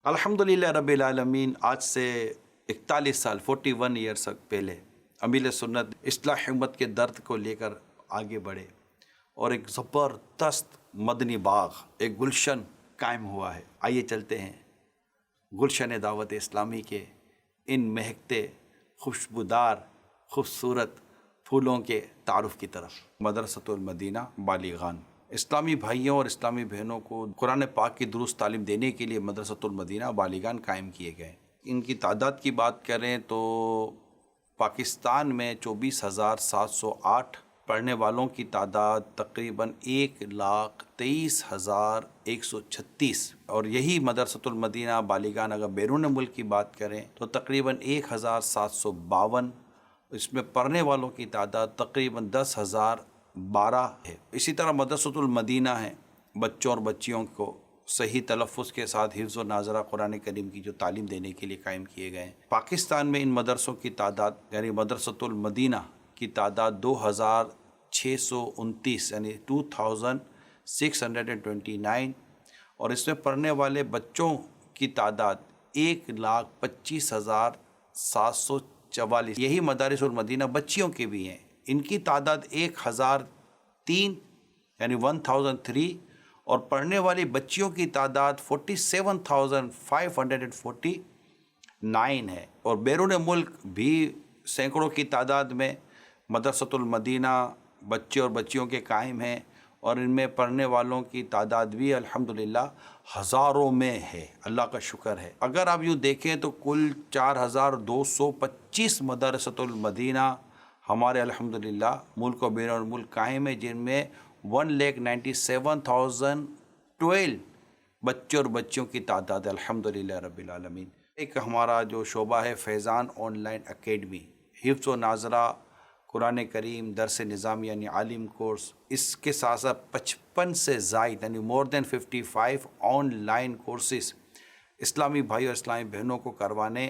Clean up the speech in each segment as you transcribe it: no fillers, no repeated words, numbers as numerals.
الحمدللہ رب العالمین. آج سے 41 سال 41 ایئرس پہلے امیل سنت اصلاح امت کے درد کو لے کر آگے بڑھے اور ایک زبردست مدنی باغ، ایک گلشن قائم ہوا ہے. آئیے چلتے ہیں گلشن دعوت اسلامی کے ان مہکتے خوشبودار خوبصورت پھولوں کے تعارف کی طرف. مدرسۃ المدینہ بالیغان اسلامی بھائیوں اور اسلامی بہنوں کو قرآن پاک کی درست تعلیم دینے کے لیے مدرسۃ المدینہ بالیغان قائم کیے گئے. ان کی تعداد کی بات کریں تو پاکستان میں 24,708 پڑھنے والوں کی تعداد تقریباً 1,23,136، اور یہی مدرسۃ المدینہ بالیغان اگر بیرون ملک کی بات کریں تو تقریباً 1,752. اس میں پڑھنے والوں کی تعداد تقریباً 10,012 ہے. اسی طرح مدرسۃ المدینہ ہے، بچوں اور بچیوں کو صحیح تلفظ کے ساتھ حفظ و ناظرہ قرآن کریم کی جو تعلیم دینے کے لیے قائم کیے گئے ہیں. پاکستان میں ان مدرسوں کی تعداد یعنی مدرسۃ المدینہ کی تعداد 2,629 یعنی 2,629، اور اس میں پڑھنے والے بچوں کی تعداد 1,25,744. یہی مدارس المدینہ بچیوں کے بھی ہیں، ان کی تعداد 1,003 یعنی 1,003، اور پڑھنے والی بچیوں کی تعداد 47,549 ہے. اور بیرون ملک بھی سینکڑوں کی تعداد میں مدرسۃ المدینہ بچے اور بچیوں کے قائم ہیں، اور ان میں پڑھنے والوں کی تعداد بھی الحمدللہ ہزاروں میں ہے. اللہ کا شکر ہے. اگر آپ یوں دیکھیں تو کل 4,225 مدرسۃ المدینہ ہمارے الحمدللہ ملک و بیرون ملک قائم ہے، جن میں 1,97,012 بچے اور بچیوں کی تعداد ہے الحمدللہ رب العالمین. ایک ہمارا جو شعبہ ہے فیضان آن لائن اکیڈمی، حفظ و ناظرہ قرآن کریم درس نظامی یعنی عالم کورس، اس کے ساتھ ساتھ 55 سے زائد یعنی مور دین 55 آن لائن کورسز اسلامی بھائی اور اسلامی بہنوں کو کروانے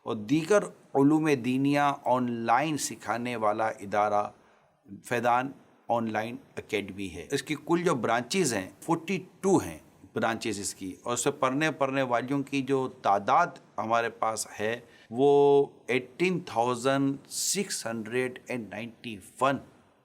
اور دیگر علوم دینیہ آن لائن سکھانے والا ادارہ فیضان آن لائن اکیڈمی ہے. اس کی کل جو برانچیز ہیں 42 ہیں برانچیز اس کی، اور اس سے پڑھنے والیوں کی جو تعداد ہمارے پاس ہے وہ 18,691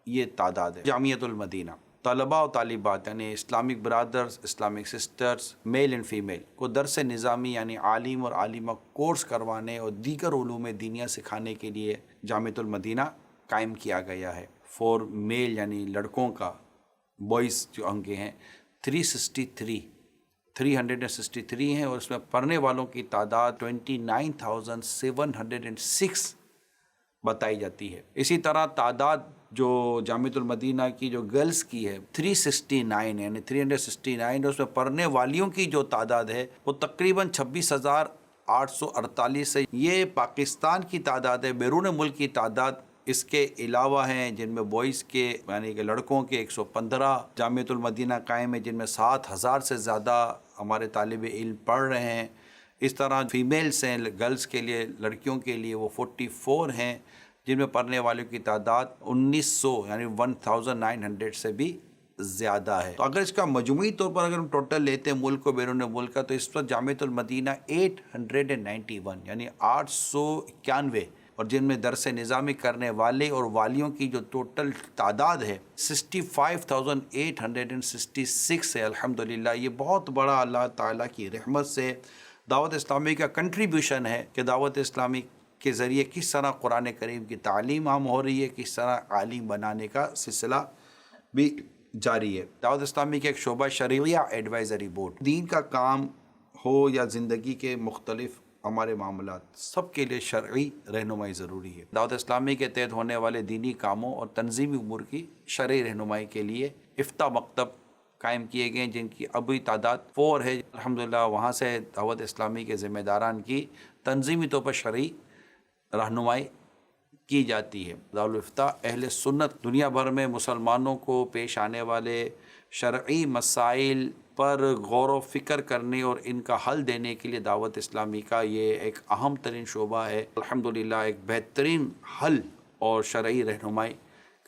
یہ تعداد ہے. جامعۃ المدینہ طلباء و طالبات یعنی Islamic brothers, Islamic sisters, male and female کو درس نظامی یعنی عالم اور عالمہ کورس کروانے اور دیگر علوم دینیہ سکھانے کے لیے جامعۃ المدینہ قائم کیا گیا ہے. فور میل یعنی لڑکوں کا بوائز جو انگے ہیں 363 ہیں، اور اس میں پڑھنے والوں کی تعداد 29,706 بتائی جاتی ہے. اسی طرح تعداد جو جامعۃ المدینہ کی جو گرلز کی ہے 369 یعنی 369، اور اس میں پڑھنے والیوں کی جو تعداد ہے وہ تقریباً 26,848 ہے. یہ پاکستان کی تعداد ہے. بیرون ملک کی تعداد اس کے علاوہ ہیں جن میں بوائز کے یعنی کہ لڑکوں کے 115 جامعۃ المدینہ قائم ہے، جن میں 7,000 سے زیادہ ہمارے طالب علم پڑھ رہے ہیں. اس طرح فیمیلز ہیں گرلز کے لیے، لڑکیوں کے لیے وہ 44 ہیں، جن میں پڑھنے والوں کی تعداد 1,900 یعنی 1,900 سے بھی زیادہ ہے. تو اگر اس کا مجموعی طور پر اگر ہم ٹوٹل لیتے ہیں ملک و بیرون ملک کا، تو اس پر جامعۃ المدینہ 891 یعنی 891، اور جن میں درس نظامی کرنے والے اور والیوں کی جو ٹوٹل تعداد ہے 65,866 ہے. الحمدللہ یہ بہت بڑا اللہ تعالیٰ کی رحمت سے دعوت اسلامی کا کنٹریبیوشن ہے کہ دعوت اسلامی کے ذریعے کس طرح قرآن کریم کی تعلیم عام ہو رہی ہے، کس طرح عالم بنانے کا سلسلہ بھی جاری ہے. دعوت اسلامی کا ایک شعبہ شرعیہ ایڈوائزری بورڈ، دین کا کام ہو یا زندگی کے مختلف ہمارے معاملات، سب کے لیے شرعی رہنمائی ضروری ہے. دعوت اسلامی کے تحت ہونے والے دینی کاموں اور تنظیمی امور کی شرعی رہنمائی کے لیے افتاء مکتب قائم کیے گئے ہیں، جن کی ابھی تعداد 4 ہے. الحمدللہ وہاں سے دعوت اسلامی کے ذمہ داران کی تنظیمی طور پر شرعی رہنمائی کی جاتی ہے. دارالفتاء اہل سنت دنیا بھر میں مسلمانوں کو پیش آنے والے شرعی مسائل پر غور و فکر کرنے اور ان کا حل دینے کے لیے دعوت اسلامی کا یہ ایک اہم ترین شعبہ ہے. الحمدللہ ایک بہترین حل اور شرعی رہنمائی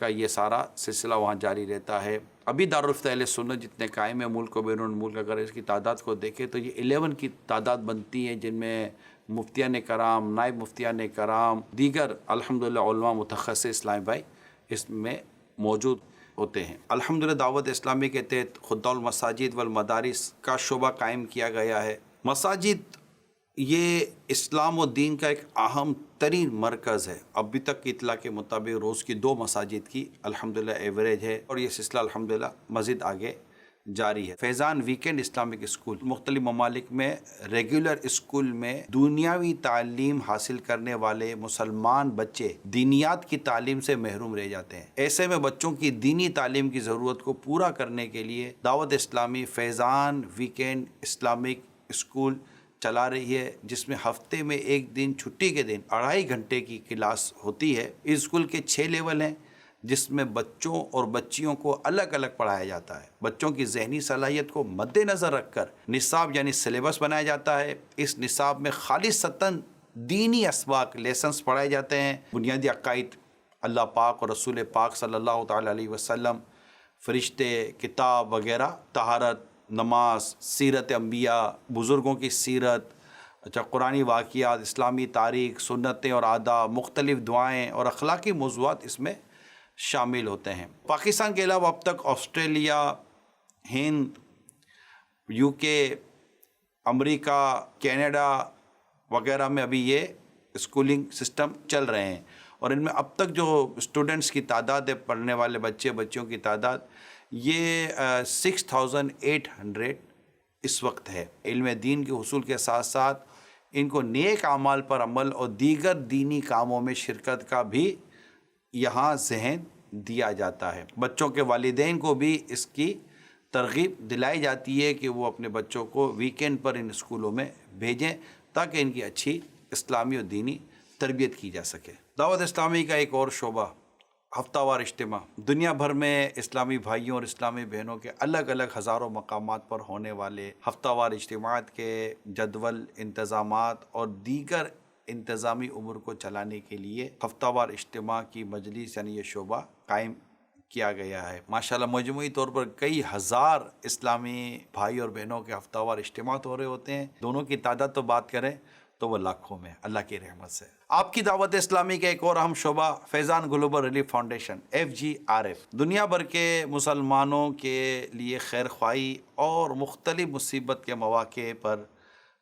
کا یہ سارا سلسلہ وہاں جاری رہتا ہے۔ ابھی دارالفتہ اہل سنت جتنے قائم ہیں ملک و بیرون ملک، اگر اس کی تعداد کو دیکھیں تو یہ 11 کی تعداد بنتی ہے، جن میں مفتیان کرام، نائب مفتیان کرام، دیگر الحمدللہ علماء متخصص اسلامی بھائی اس میں موجود ہوتے ہیں۔ الحمدللہ دعوت اسلامی کے تحت خدام المساجد والمدارس کا شعبہ قائم کیا گیا ہے۔ مساجد یہ اسلام و دین کا ایک اہم ترین مرکز ہے۔ ابھی تک کی اطلاع کے مطابق روز کی 2 مساجد کی الحمدللہ ایوریج ہے، اور یہ سلسلہ الحمدللہ مزید آگے جاری ہے۔ فیضان ویکینڈ اسلامک اسکول مختلف ممالک میں ریگولر اسکول میں دنیاوی تعلیم حاصل کرنے والے مسلمان بچے دینیات کی تعلیم سے محروم رہ جاتے ہیں۔ ایسے میں بچوں کی دینی تعلیم کی ضرورت کو پورا کرنے کے لیے دعوت اسلامی فیضان ویکینڈ اسلامک اسکول چلا رہی ہے، جس میں ہفتے میں ایک دن چھٹی کے دن 2.5 گھنٹے کی کلاس ہوتی ہے۔ اس اسکول کے 6 لیول ہیں، جس میں بچوں اور بچیوں کو الگ الگ پڑھایا جاتا ہے۔ بچوں کی ذہنی صلاحیت کو مد نظر رکھ کر نصاب یعنی سلیبس بنایا جاتا ہے۔ اس نصاب میں خالصتاً دینی اسباق لیسنس پڑھائے جاتے ہیں، بنیادی عقائد اللہ پاک اور رسول پاک صلی اللہ تعالیٰ علیہ وسلم، فرشتے، کتاب وغیرہ، طہارت، نماز، سیرت انبیاء، بزرگوں کی سیرت، قرآنی واقعات، اسلامی تاریخ، سنتیں اور آداب، مختلف دعائیں اور اخلاقی موضوعات اس میں شامل ہوتے ہیں۔ پاکستان کے علاوہ اب تک آسٹریلیا، ہند، UK، امریکہ، کینیڈا وغیرہ میں ابھی یہ اسکولنگ سسٹم چل رہے ہیں، اور ان میں اب تک جو اسٹوڈنٹس کی تعداد ہے، پڑھنے والے بچیوں کی تعداد، یہ 6800 اس وقت ہے۔ علم دین کے حصول کے ساتھ ساتھ ان کو نیک اعمال پر عمل اور دیگر دینی کاموں میں شرکت کا بھی یہاں ذہن دیا جاتا ہے۔ بچوں کے والدین کو بھی اس کی ترغیب دلائی جاتی ہے کہ وہ اپنے بچوں کو ویکینڈ پر ان اسکولوں میں بھیجیں تاکہ ان کی اچھی اسلامی اور دینی تربیت کی جا سکے۔ دعوت اسلامی کا ایک اور شعبہ ہفتہ وار اجتماع، دنیا بھر میں اسلامی بھائیوں اور اسلامی بہنوں کے الگ الگ ہزاروں مقامات پر ہونے والے ہفتہ وار اجتماعات کے جدول، انتظامات اور دیگر انتظامی امور کو چلانے کے لیے ہفتہ وار اجتماع کی مجلس یعنی یہ شعبہ قائم کیا گیا ہے۔ ماشاءاللہ مجموعی طور پر کئی ہزار اسلامی بھائی اور بہنوں کے ہفتہ وار اجتماعات ہو رہے ہوتے ہیں۔ دونوں کی تعداد تو بات کریں تو وہ لاکھوں میں، اللہ کی رحمت سے۔ آپ کی دعوت اسلامی کا ایک اور اہم شعبہ فیضان گلوبل ریلیف فاؤنڈیشن FGRF دنیا بھر کے مسلمانوں کے لیے خیر خواہی اور مختلف مصیبت کے مواقع پر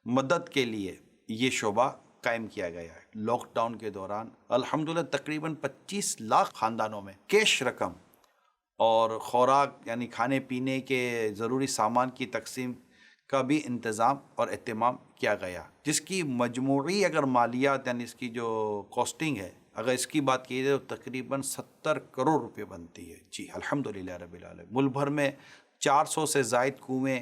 مدد کے لیے یہ شعبہ قائم کیا گیا ہے۔ لاک ڈاؤن کے دوران الحمدللہ تقریباً 25 لاکھ خاندانوں میں کیش رقم اور خوراک یعنی کھانے پینے کے ضروری سامان کی تقسیم کا بھی انتظام اور اہتمام کیا گیا، جس کی مجموعی اگر مالیات یعنی اس کی جو کاسٹنگ ہے، اگر اس کی بات کی جائے تو تقریباً 70 کروڑ روپے بنتی ہے۔ جی الحمدللہ رب العالمین۔ ملک بھر میں 400 سے زائد کنویں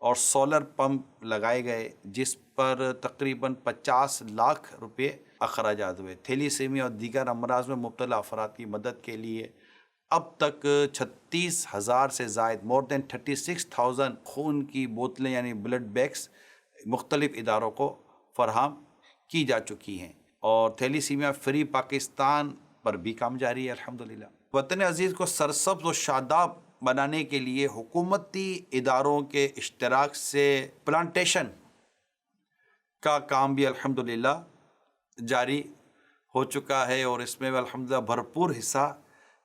اور سولر پمپ لگائے گئے، جس پر تقریباً 50 لاکھ روپے اخراجات ہوئے۔ تھیلیسیمیا اور دیگر امراض میں مبتلا افراد کی مدد کے لیے اب تک 36,000 سے زائد more than 36,000 خون کی بوتلیں یعنی بلڈ بیگس مختلف اداروں کو فراہم کی جا چکی ہیں، اور تھیلیسیمیا فری پاکستان پر بھی کام جاری ہے الحمدللہ۔ وطن عزیز کو سرسبز و شاداب بنانے کے لیے حکومتی اداروں کے اشتراک سے پلانٹیشن کا کام بھی الحمدللہ جاری ہو چکا ہے، اور اس میں الحمدللہ بھرپور حصہ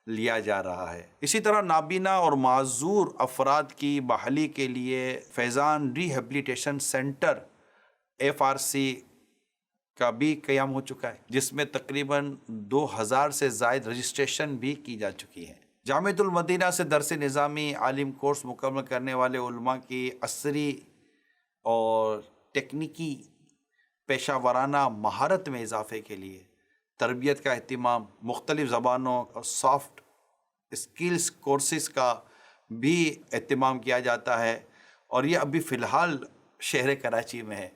لیا جا رہا ہے۔ اسی طرح نابینا اور معذور افراد کی بحالی کے لیے فیضان ریہیبلیٹیشن سینٹر FRC کا بھی قیام ہو چکا ہے، جس میں تقریباً 2000 سے زائد رجسٹریشن بھی کی جا چکی ہے۔ جامعۃ المدینہ سے درس نظامی عالم کورس مکمل کرنے والے علماء کی عصری اور تکنیکی پیشہ ورانہ مہارت میں اضافے کے لیے تربیت کا اہتمام، مختلف زبانوں اور سافٹ اسکلز کورسز کا بھی اہتمام کیا جاتا ہے، اور یہ ابھی فی الحال شہر کراچی میں ہے۔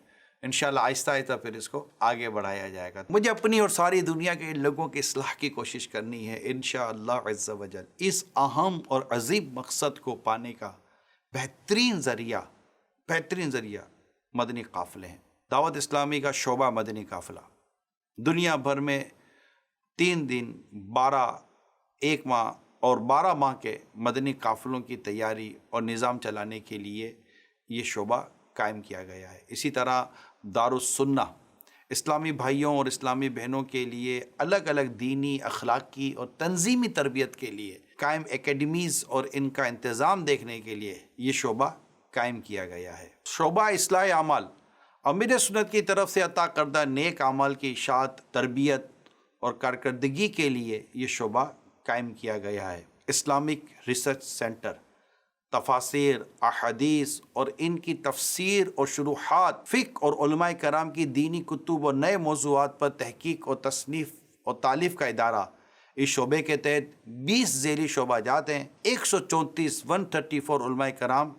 انشاءاللہ آہستہ آہستہ پھر اس کو آگے بڑھایا جائے گا۔ مجھے اپنی اور ساری دنیا کے لوگوں کی اصلاح کی کوشش کرنی ہے انشاءاللہ عز و جل۔ اس اہم اور عظیم مقصد کو پانے کا بہترین ذریعہ مدنی قافلے ہیں۔ دعوت اسلامی کا شعبہ مدنی قافلہ دنیا بھر میں 3 دن 12 1 ماہ اور 12 ماہ کے مدنی قافلوں کی تیاری اور نظام چلانے کے لیے یہ شعبہ قائم کیا گیا ہے۔ اسی طرح دارالسنہ اسلامی بھائیوں اور اسلامی بہنوں کے لیے الگ الگ دینی، اخلاقی اور تنظیمی تربیت کے لیے قائم اکیڈمیز اور ان کا انتظام دیکھنے کے لیے یہ شعبہ قائم کیا گیا ہے۔ شعبہ اصلاح اعمال امیر سنت کی طرف سے عطا کردہ نیک اعمال کی اشاعت، تربیت اور کارکردگی کے لیے یہ شعبہ قائم کیا گیا ہے۔ اسلامک ریسرچ سینٹر تفاسیر، احادیث اور ان کی تفسیر اور شروحات، فقہ اور علماء کرام کی دینی کتب اور نئے موضوعات پر تحقیق اور تصنیف اور تالیف کا ادارہ۔ اس شعبے کے تحت 20 ذیلی شعبہ جات ہیں، 134 علماء کرام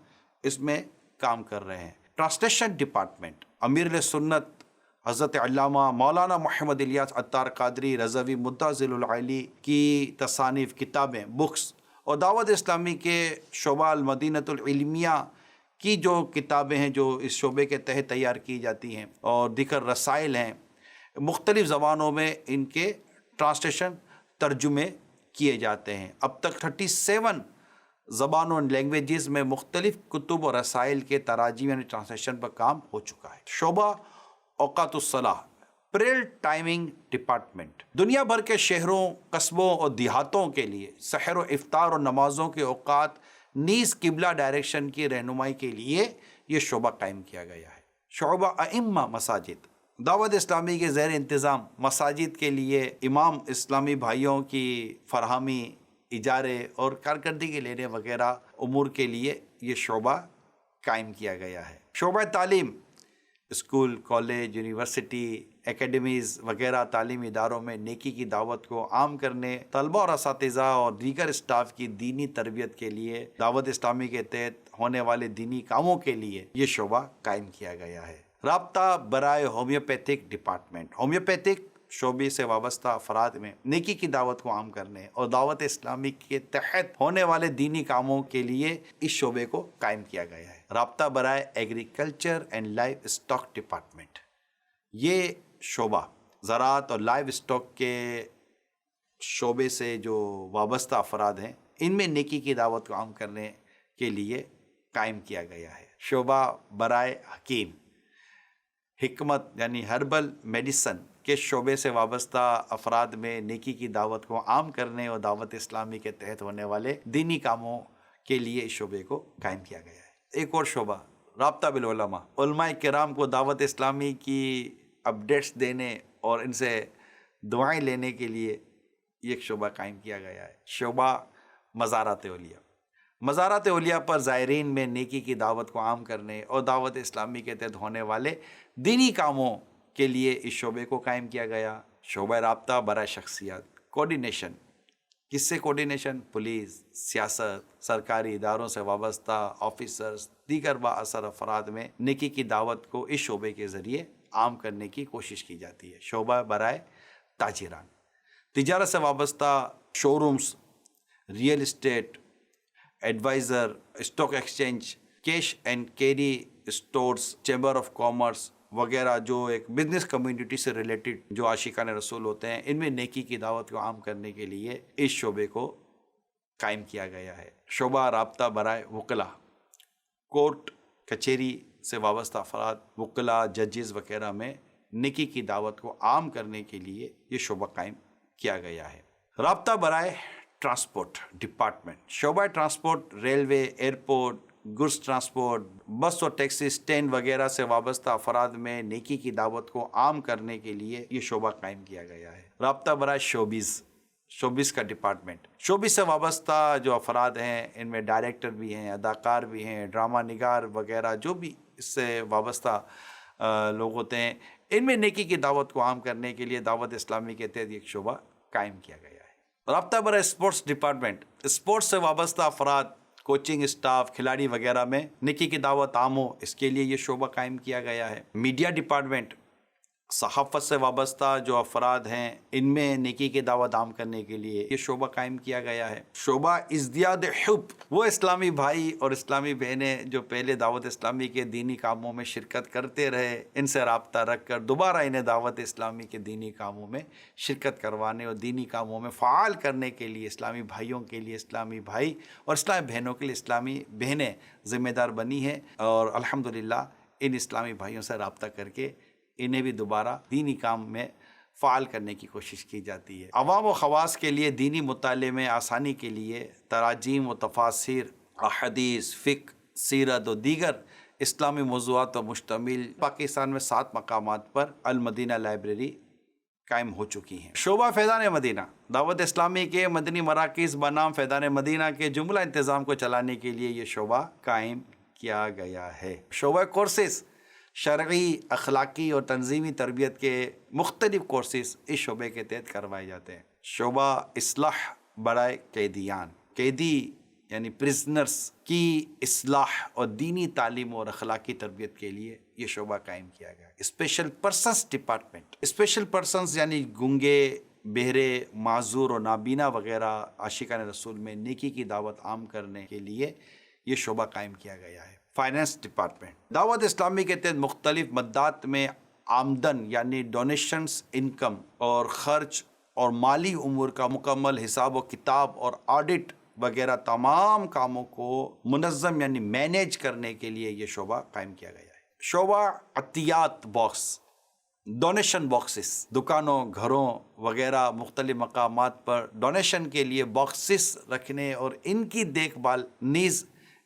اس میں کام کر رہے ہیں۔ ٹرانسلیشن ڈپارٹمنٹ امیر سنت حضرت علامہ مولانا محمد الیاس عطار قادری رضوی مدظل العلی کی تصانیف، کتابیں، بکس اور دعوت اسلامی کے شعبہ المدینۃ العلمیہ کی جو کتابیں ہیں جو اس شعبے کے تحت تیار کی جاتی ہیں اور دیگر رسائل ہیں، مختلف زبانوں میں ان کے ٹرانسلیشن ترجمے کیے جاتے ہیں۔ اب تک 37 زبانوں لینگویجز میں مختلف کتب اور رسائل کے تراجم یعنی ٹرانسلیشن پر کام ہو چکا ہے۔ شعبہ اوقات الصلاح پریئر ٹائمنگ ڈپارٹمنٹ دنیا بھر کے شہروں، قصبوں اور دیہاتوں کے لیے سحر و افطار اور نمازوں کے اوقات نیز قبلہ ڈائریکشن کی رہنمائی کے لیے یہ شعبہ قائم کیا گیا ہے۔ شعبہ ائمہ مساجد دعوت اسلامی کے زیر انتظام مساجد کے لیے امام اسلامی بھائیوں کی فراہمی، اجارے اور کارکردگی لینے وغیرہ امور کے لیے یہ شعبہ قائم کیا گیا ہے۔ شعبہ تعلیم اسکول، کالج، یونیورسٹی، اکیڈمیز وغیرہ تعلیمی اداروں میں نیکی کی دعوت کو عام کرنے، طلبہ اور اساتذہ اور دیگر اسٹاف کی دینی تربیت کے لیے دعوت اسلامی کے تحت ہونے والے دینی کاموں کے لیے یہ شعبہ قائم کیا گیا ہے۔ رابطہ برائے ہومیوپیتھک ڈپارٹمنٹ ہومیوپیتھک شعبے سے وابستہ افراد میں نیکی کی دعوت کو عام کرنے اور دعوت اسلامی کے تحت ہونے والے دینی کاموں کے لیے اس شعبے کو قائم کیا گیا ہے۔ رابطہ برائے agriculture and life stock department یہ شعبہ زراعت اور لائف اسٹاک کے شعبے سے جو وابستہ افراد ہیں ان میں نیکی کی دعوت کو عام کرنے کے لیے قائم کیا گیا ہے۔ شعبہ برائے حکیم حکمت یعنی ہربل میڈیسن کے شعبے سے وابستہ افراد میں نیکی کی دعوت کو عام کرنے اور دعوت اسلامی کے تحت ہونے والے دینی کاموں کے لیے اس شعبے کو قائم کیا گیا ہے۔ ایک اور شعبہ رابطہ بالعلماء علماء کرام کو دعوت اسلامی کی اپڈیٹس دینے اور ان سے دعائیں لینے کے لیے ایک شعبہ قائم کیا گیا ہے۔ شعبہ مزارات اولیاء مزارات اولیاء پر زائرین میں نیکی کی دعوت کو عام کرنے اور دعوت اسلامی کے تحت ہونے والے دینی کاموں کے لیے اس شعبے کو قائم کیا گیا۔ شعبہ رابطہ برائے شخصیات کوارڈینیشن کس سے کوارڈینیشن؟ پولیس، سیاست، سرکاری اداروں سے وابستہ آفیسرز، دیگر با اثر افراد میں نیکی کی دعوت کو اس شعبے کے ذریعے عام کرنے کی کوشش کی جاتی ہے۔ شعبہ برائے تاجران تجارت سے وابستہ showrooms, real estate, adviser, stock exchange, cash and carry stores, chamber of commerce وغیرہ جو ایک بزنس کمیونٹی سے ریلیٹڈ جو عاشقان رسول ہوتے ہیں ان میں نیکی کی دعوت کو عام کرنے کے لیے اس شعبے کو قائم کیا گیا ہے۔ شعبہ رابطہ برائے وکلاء کورٹ کچہری سے وابستہ افراد، وکلاء، ججز وغیرہ میں نیکی کی دعوت کو عام کرنے کے لیے یہ شعبہ قائم کیا گیا ہے۔ رابطہ برائے ٹرانسپورٹ ڈپارٹمنٹ شعبہ transport railway, airport, goods transport, بس اور ٹیکسی اسٹینڈ وغیرہ سے وابستہ افراد میں نیکی کی دعوت کو عام کرنے کے لیے یہ شعبہ قائم کیا گیا ہے۔ رابطہ برائے شوبز کا ڈپارٹمنٹ شوبز سے وابستہ جو افراد ہیں ان میں ڈائریکٹر بھی ہیں، اداکار بھی ہیں، ڈرامہ نگار وغیرہ جو بھی اس سے وابستہ لوگ ہوتے ہیں ان میں نیکی کی دعوت کو عام کرنے کے لیے دعوت اسلامی کے تحت ایک شعبہ قائم کیا گیا ہے۔ رابطہ برائے اسپورٹس ڈپارٹمنٹ اسپورٹس سے وابستہ افراد، کوچنگ اسٹاف، کھلاڑی وغیرہ میں نیکی کی دعوت عام ہو اس کے لیے یہ شعبہ قائم کیا گیا ہے۔ میڈیا ڈپارٹمنٹ صحافت سے وابستہ جو افراد ہیں ان میں نیکی کی دعوت عام کرنے کے لیے یہ شعبہ قائم کیا گیا ہے۔ شعبہ ازدیاد حب، وہ اسلامی بھائی اور اسلامی بہنیں جو پہلے دعوت اسلامی کے دینی کاموں میں شرکت کرتے رہے، ان سے رابطہ رکھ کر دوبارہ انہیں دعوت اسلامی کے دینی کاموں میں شرکت کروانے اور دینی کاموں میں فعال کرنے کے لیے اسلامی بھائیوں کے لیے اسلامی بھائی اور اسلامی بہنوں کے لیے اسلامی بہنیں ذمہ دار بنی ہیں، اور الحمدللہ ان اسلامی بھائیوں سے رابطہ کر کے انہیں بھی دوبارہ دینی کام میں فعال کرنے کی کوشش کی جاتی ہے۔ عوام و خواص کے لیے دینی مطالعے میں آسانی کے لیے تراجیم و تفاسیر، احادیث، فقہ، سیرت و دیگر اسلامی موضوعات پر مشتمل پاکستان میں 7 مقامات پر المدینہ لائبریری قائم ہو چکی ہیں۔ شعبہ فیضان مدینہ، دعوت اسلامی کے مدنی مراکز بنام فیضان مدینہ کے جملہ انتظام کو چلانے کے لیے یہ شعبہ قائم کیا گیا ہے۔ شعبہ کورسز، شرعی، اخلاقی اور تنظیمی تربیت کے مختلف کورسز اس شعبے کے تحت کروائے جاتے ہیں۔ شعبہ اصلاح برائے قیدیان، قیدی یعنی پرزنرز کی اصلاح اور دینی تعلیم اور اخلاقی تربیت کے لیے یہ شعبہ قائم کیا گیا۔ Special persons department, special persons یعنی گونگے، بہرے، معذور اور نابینا وغیرہ عاشقان رسول میں نیکی کی دعوت عام کرنے کے لیے یہ شعبہ قائم کیا گیا ہے۔ فائنانس ڈپارٹمنٹ، دعوت اسلامی کے تحت مختلف مدات میں آمدن یعنی ڈونیشنز، انکم اور خرچ اور مالی امور کا مکمل حساب و کتاب اور آڈٹ وغیرہ تمام کاموں کو منظم یعنی مینیج کرنے کے لیے یہ شعبہ قائم کیا گیا ہے۔ شعبہ عطیات باکس، ڈونیشن باکسز، دکانوں، گھروں وغیرہ مختلف مقامات پر ڈونیشن کے لیے باکسز رکھنے اور ان کی دیکھ بھال، نیز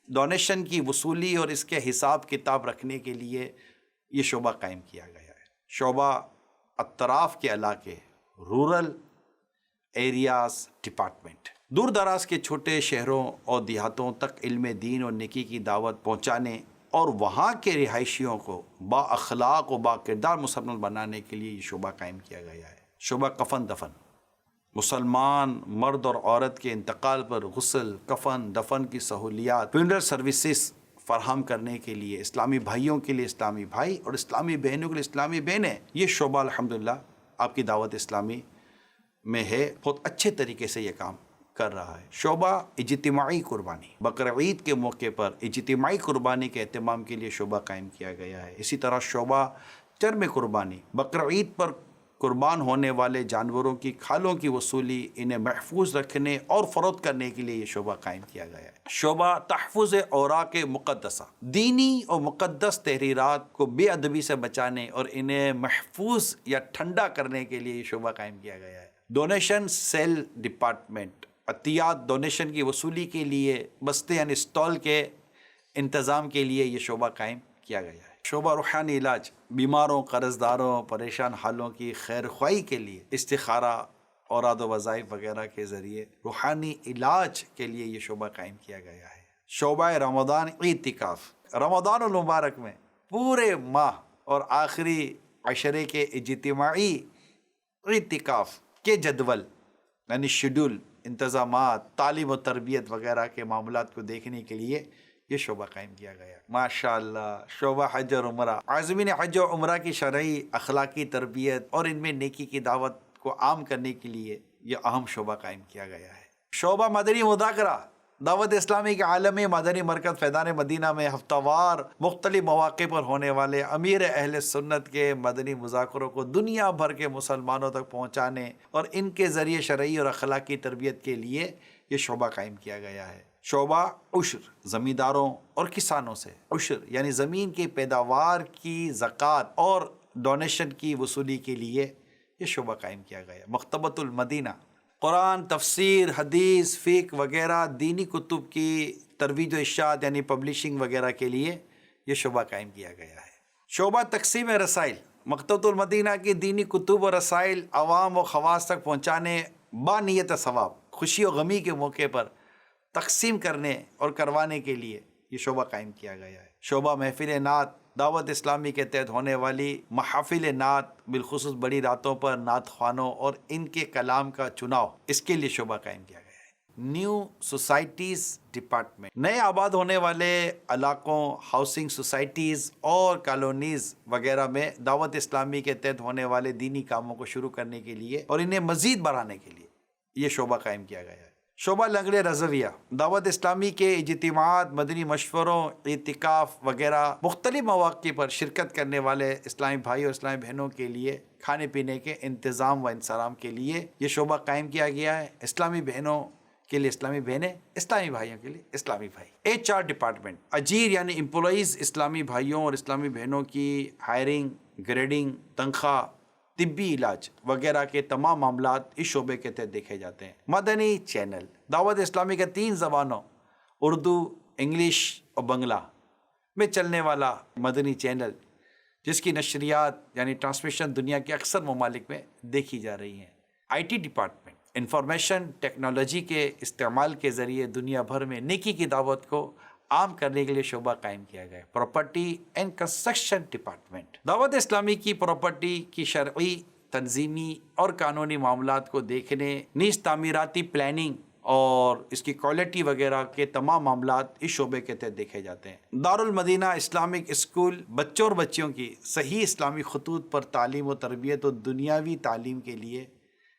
ڈونیشن کی وصولی اور اس کے حساب کتاب رکھنے کے لیے یہ شعبہ قائم کیا گیا ہے۔ شعبہ اطراف کے علاقے، رورل ایریاز ڈپارٹمنٹ، دور دراز کے چھوٹے شہروں اور دیہاتوں تک علم دین اور نیکی کی دعوت پہنچانے اور وہاں کے رہائشیوں کو با اخلاق و با کردار مسلمان بنانے کے لیے یہ شعبہ قائم کیا گیا ہے۔ شعبہ کفن دفن، مسلمان مرد اور عورت کے انتقال پر غسل، کفن، دفن کی سہولیات، فیونرل سروسز فراہم کرنے کے لیے اسلامی بھائیوں کے لیے اسلامی بھائی اور اسلامی بہنوں کے لیے اسلامی بہنیں، یہ شعبہ الحمدللہ آپ کی دعوت اسلامی میں ہے، بہت اچھے طریقے سے یہ کام کر رہا ہے۔ شعبہ اجتماعی قربانی، بقرعید کے موقع پر اجتماعی قربانی کے اہتمام کے لیے شعبہ قائم کیا گیا ہے۔ اسی طرح شعبہ چرم قربانی، بقرعید پر قربان ہونے والے جانوروں کی کھالوں کی وصولی، انہیں محفوظ رکھنے اور فروخت کرنے کے لیے یہ شعبہ قائم کیا گیا ہے۔ شعبہ تحفظ اوراق مقدسہ، دینی اور مقدس تحریرات کو بے ادبی سے بچانے اور انہیں محفوظ یا ٹھنڈا کرنے کے لیے یہ شعبہ قائم کیا گیا ہے۔ ڈونیشن سیل ڈپارٹمنٹ، عطیات ڈونیشن کی وصولی کے لیے بستے یعنی اسٹال کے انتظام کے لیے یہ شعبہ قائم کیا گیا ہے۔ شعبہ روحانی علاج، بیماروں، قرض داروں، پریشان حالوں کی خیر خواہی کے لیے استخارہ، اوراد و وظائف وغیرہ کے ذریعے روحانی علاج کے لیے یہ شعبہ قائم کیا گیا ہے۔ شعبہ رمضان اعتکاف، رمضان المبارک میں پورے ماہ اور آخری عشرے کے اجتماعی اعتکاف کے جدول یعنی شیڈول، انتظامات، تعلیم و تربیت وغیرہ کے معاملات کو دیکھنے کے لیے یہ شعبہ قائم کیا گیا۔ ماشاءاللہ۔ شعبہ حج اور عمرہ، عازمین حج و عمرہ کی شرعی، اخلاقی تربیت اور ان میں نیکی کی دعوت کو عام کرنے کے لیے یہ اہم شعبہ قائم کیا گیا ہے۔ شعبہ مدنی مذاکرہ، دعوت اسلامی کے عالمی مدنی مرکز فیضان مدینہ میں ہفتہ وار مختلف مواقع پر ہونے والے امیر اہل سنت کے مدنی مذاکروں کو دنیا بھر کے مسلمانوں تک پہنچانے اور ان کے ذریعے شرعی اور اخلاقی تربیت کے لیے یہ شعبہ قائم کیا گیا ہے۔ شعبہ عشر، زمینداروں اور کسانوں سے عشر یعنی زمین کی پیداوار کی زکوٰۃ اور ڈونیشن کی وصولی کے لیے یہ شعبہ قائم کیا گیا۔ مکتبۃ المدینہ، قرآن، تفسیر، حدیث، فقہ وغیرہ دینی کتب کی ترویج و ارشاد یعنی پبلشنگ وغیرہ کے لیے یہ شعبہ قائم کیا گیا ہے۔ شعبہ تقسیم رسائل، مکتبۃ المدینہ کی دینی کتب و رسائل عوام و خواص تک پہنچانے با نیت ثواب، خوشی و غمی کے موقع پر تقسیم کرنے اور کروانے کے لیے یہ شعبہ قائم کیا گیا ہے۔ شعبہ محفل نعت، دعوت اسلامی کے تحت ہونے والی محافل نعت، بالخصوص بڑی راتوں پر نعت خوانوں اور ان کے کلام کا چناؤ، اس کے لیے شعبہ قائم کیا گیا ہے۔ نیو سوسائٹیز ڈپارٹمنٹ، نئے آباد ہونے والے علاقوں، ہاؤسنگ سوسائٹیز اور کالونیز وغیرہ میں دعوت اسلامی کے تحت ہونے والے دینی کاموں کو شروع کرنے کے لیے اور انہیں مزید بڑھانے کے لیے یہ شعبہ قائم کیا گیا ہے۔ شعبہ لنگر رضویہ، دعوت اسلامی کے اجتماعات، مدنی مشوروں، اعتکاف وغیرہ مختلف مواقع پر شرکت کرنے والے اسلامی بھائی اور اسلامی بہنوں کے لیے کھانے پینے کے انتظام و انصرام کے لیے یہ شعبہ قائم کیا گیا ہے۔ اسلامی بہنوں کے لیے اسلامی بہنیں، اسلامی بھائیوں کے لیے اسلامی بھائی۔ HR ڈپارٹمنٹ، اجیر یعنی امپلائیز اسلامی بھائیوں اور اسلامی بہنوں کی ہائرنگ، گریڈنگ، تنخواہ، طبی علاج وغیرہ کے تمام معاملات اس شعبے کے تحت دیکھے جاتے ہیں۔ مدنی چینل، دعوت اسلامی کے 3 زبانوں اردو، انگلش اور بنگلہ میں چلنے والا مدنی چینل، جس کی نشریات یعنی ٹرانسمیشن دنیا کے اکثر ممالک میں دیکھی جا رہی ہیں۔ IT ڈپارٹمنٹ، انفارمیشن ٹیکنالوجی کے استعمال کے ذریعے دنیا بھر میں نیکی کی دعوت کو عام کرنے کے لیے شعبہ قائم کیا گیا ہے۔ پراپرٹی اینڈ کنسٹرکشن ڈپارٹمنٹ، دعوت اسلامی کی پراپرٹی کی شرعی، تنظیمی اور قانونی معاملات کو دیکھنے، نیز تعمیراتی پلاننگ اور اس کی کوالٹی وغیرہ کے تمام معاملات اس شعبے کے تحت دیکھے جاتے ہیں۔ دارالمدینہ اسلامک اسکول، بچوں اور بچیوں کی صحیح اسلامی خطوط پر تعلیم و تربیت و دنیاوی تعلیم کے لیے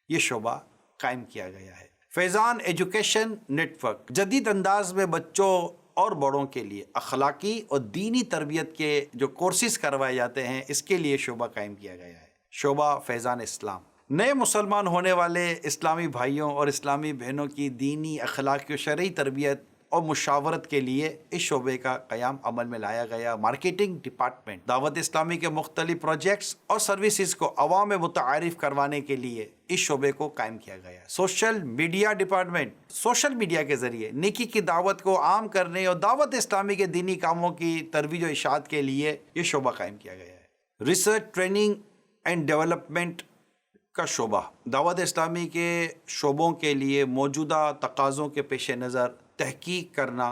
یہ شعبہ قائم کیا گیا ہے۔ فیضان ایجوکیشن نیٹ ورک، جدید انداز میں بچوں اور بڑوں کے لیے اخلاقی اور دینی تربیت کے جو کورسز کروائے جاتے ہیں، اس کے لیے شعبہ قائم کیا گیا ہے۔ شعبہ فیضان اسلام، نئے مسلمان ہونے والے اسلامی بھائیوں اور اسلامی بہنوں کی دینی، اخلاقی و شرعی تربیت اور مشاورت کے لیے اس شعبے کا قیام عمل میں لایا گیا۔ مارکیٹنگ ڈپارٹمنٹ، دعوت اسلامی کے مختلف پروجیکٹس اور سروسز کو عوام میں متعارف کروانے کے لیے اس شعبے کو قائم کیا گیا۔ Social media department, social media کے ذریعے نیکی کی دعوت کو عام کرنے اور دعوت اسلامی کے دینی کاموں کی ترویج و اشاعت کے لیے یہ شعبہ قائم کیا گیا ہے۔ ریسرچ، ٹریننگ اینڈ ڈیولپمنٹ کا شعبہ، دعوت اسلامی کے شعبوں کے لیے موجودہ تقاضوں کے پیش نظر تحقیق کرنا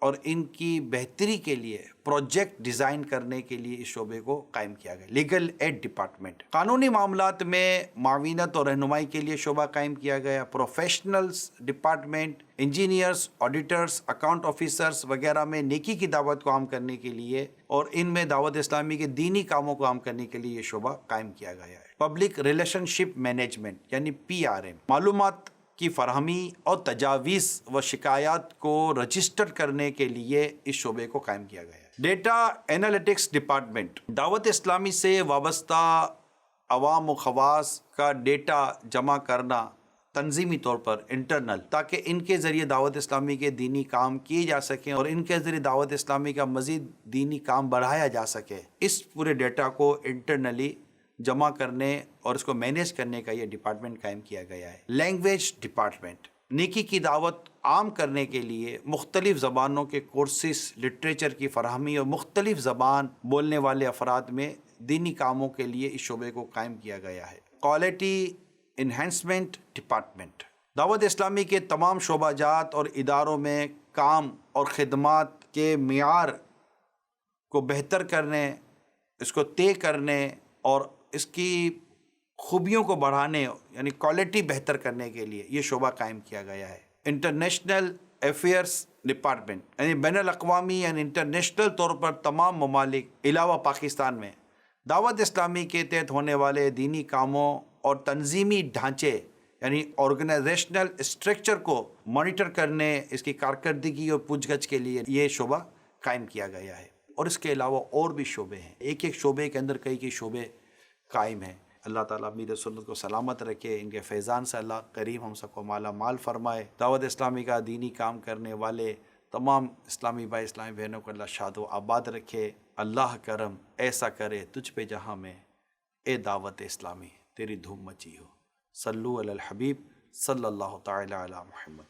اور ان کی بہتری کے لیے پروجیکٹ ڈیزائن کرنے کے لیے اس شعبے کو قائم کیا گیا۔ لیگل ایڈ ڈپارٹمنٹ، قانونی معاملات میں معاونت اور رہنمائی کے لیے شعبہ قائم کیا گیا۔ Professionals department, engineers, auditors, account officers وغیرہ میں نیکی کی دعوت کو عام کرنے کے لیے اور ان میں دعوت اسلامی کے دینی کاموں کو عام کرنے کے لیے یہ شعبہ قائم کیا گیا ہے۔ پبلک ریلیشن شپ مینجمنٹ یعنی PRM، معلومات کی فراہمی اور تجاویز و شکایات کو رجسٹر کرنے کے لیے اس شعبے کو قائم کیا گیا ہے۔ ڈیٹا انالیٹکس ڈپارٹمنٹ، دعوت اسلامی سے وابستہ عوام و خواص کا ڈیٹا جمع کرنا تنظیمی طور پر انٹرنل، تاکہ ان کے ذریعے دعوت اسلامی کے دینی کام کیے جا سکیں اور ان کے ذریعے دعوت اسلامی کا مزید دینی کام بڑھایا جا سکے۔ اس پورے ڈیٹا کو انٹرنلی جمع کرنے اور اس کو مینیج کرنے کا یہ ڈپارٹمنٹ قائم کیا گیا ہے۔ لینگویج ڈپارٹمنٹ، نیکی کی دعوت عام کرنے کے لیے مختلف زبانوں کے کورسز، لٹریچر کی فراہمی اور مختلف زبان بولنے والے افراد میں دینی کاموں کے لیے اس شعبے کو قائم کیا گیا ہے۔ کوالٹی انہینسمنٹ ڈپارٹمنٹ، دعوت اسلامی کے تمام شعبہ جات اور اداروں میں کام اور خدمات کے معیار کو بہتر کرنے، اس کو طے کرنے اور اس کی خوبیوں کو بڑھانے یعنی کوالٹی بہتر کرنے کے لیے یہ شعبہ قائم کیا گیا ہے۔ انٹرنیشنل افیئرس ڈپارٹمنٹ، یعنی بین الاقوامی یعنی انٹرنیشنل طور پر تمام ممالک علاوہ پاکستان میں دعوت اسلامی کے تحت ہونے والے دینی کاموں اور تنظیمی ڈھانچے یعنی آرگنائزیشنل اسٹرکچر کو مانیٹر کرنے، اس کی کارکردگی اور پوچھ گچھ کے لیے یہ شعبہ قائم کیا گیا ہے۔ اور اس کے علاوہ اور بھی شعبے ہیں، ایک ایک شعبے کے اندر کئی شعبے قائم ہیں۔ اللہ تعالیٰ امیر سنت کو سلامت رکھے، ان کے فیضان سے اللہ کریم ہم سب کو مالا مال فرمائے۔ دعوت اسلامی کا دینی کام کرنے والے تمام اسلامی بھائی، اسلامی بہنوں کو اللہ شاد و آباد رکھے۔ اللہ کرم ایسا کرے تجھ پہ جہاں میں، اے دعوت اسلامی تیری دھوم مچی ہو۔ صلو علی الحبیب صلی اللہ تعالی علی محمد۔